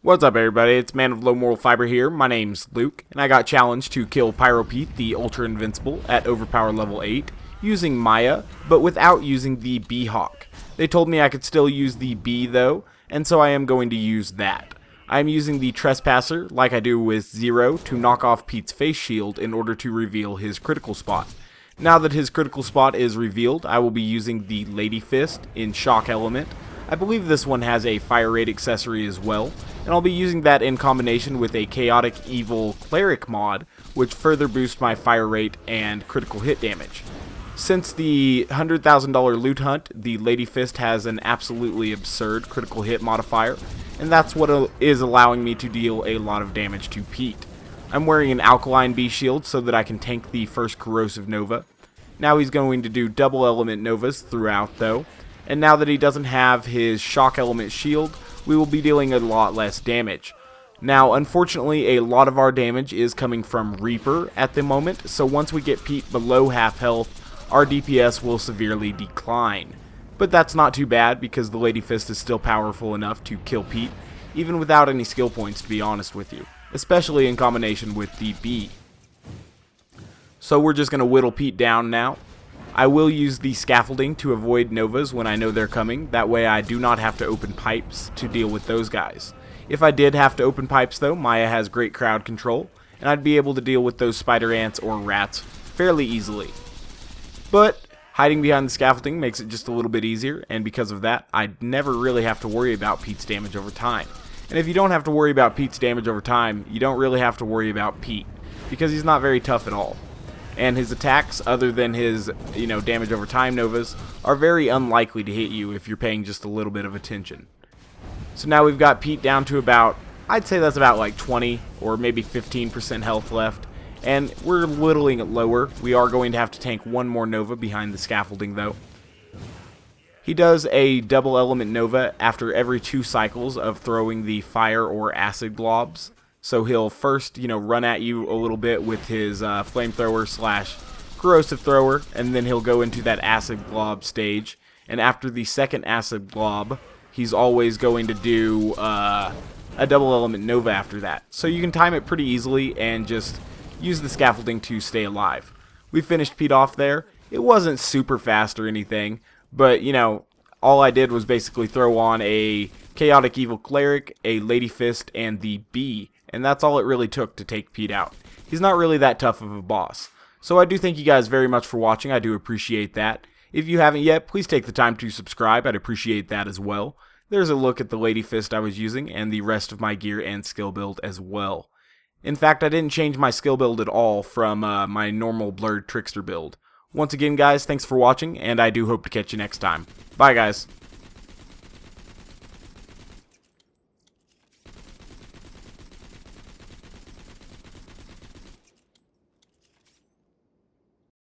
What's up, everybody? It's Man of Low Moral Fiber here. My name's Luke, and I got challenged to kill Pyro Pete, the Ultra Invincible, at Overpower level 8, using Maya, but without using the Bee Hawk. They told me I could still use the Bee, though, and so I am going to use that. I'm using the Trespasser, like I do with Zero, to knock off Pete's face shield in order to reveal his critical spot. Now that his critical spot is revealed, I will be using the Lady Fist in Shock Element. I believe this one has a fire rate accessory as well, and I'll be using that in combination with a Chaotic Evil Cleric mod, which further boosts my fire rate and critical hit damage. Since the $100,000 loot hunt, the Lady Fist has an absolutely absurd critical hit modifier, and that's what is allowing me to deal a lot of damage to Pete. I'm wearing an Alkaline Bee shield so that I can tank the first Corrosive Nova. Now he's going to do double element Novas throughout though. And now that he doesn't have his shock element shield, we will be dealing a lot less damage. Now, unfortunately, a lot of our damage is coming from Reaper at the moment, so once we get Pete below half health, our DPS will severely decline. But that's not too bad, because the Lady Fist is still powerful enough to kill Pete, even without any skill points, to be honest with you, especially in combination with the Bee. So we're just going to whittle Pete down now. I will use the scaffolding to avoid Novas when I know they're coming, that way I do not have to open pipes to deal with those guys. If I did have to open pipes though, Maya has great crowd control, and I'd be able to deal with those spider ants or rats fairly easily. But hiding behind the scaffolding makes it just a little bit easier, and because of that, I never really have to worry about Pete's damage over time. And if you don't have to worry about Pete's damage over time, you don't really have to worry about Pete, because he's not very tough at all. And his attacks, other than his, damage over time Novas, are very unlikely to hit you if you're paying just a little bit of attention. So now we've got Pete down to about, I'd say that's about like 20 or maybe 15% health left. And we're whittling it lower. We are going to have to tank one more Nova behind the scaffolding though. He does a double element Nova after every 2 cycles of throwing the fire or acid globs. So he'll first, run at you a little bit with his flamethrower / corrosive thrower, and then he'll go into that acid glob stage. And after the second acid glob, he's always going to do a double element Nova after that. So you can time it pretty easily and just use the scaffolding to stay alive. We finished Pete off there. It wasn't super fast or anything, but all I did was basically throw on a Chaotic Evil Cleric, a Lady Fist, and the Bee. And that's all it really took to take Pete out. He's not really that tough of a boss. So I do thank you guys very much for watching. I do appreciate that. If you haven't yet, please take the time to subscribe. I'd appreciate that as well. There's a look at the Lady Fist I was using and the rest of my gear and skill build as well. In fact, I didn't change my skill build at all from my normal Blurred Trickster build. Once again, guys, thanks for watching, and I do hope to catch you next time. Bye, guys.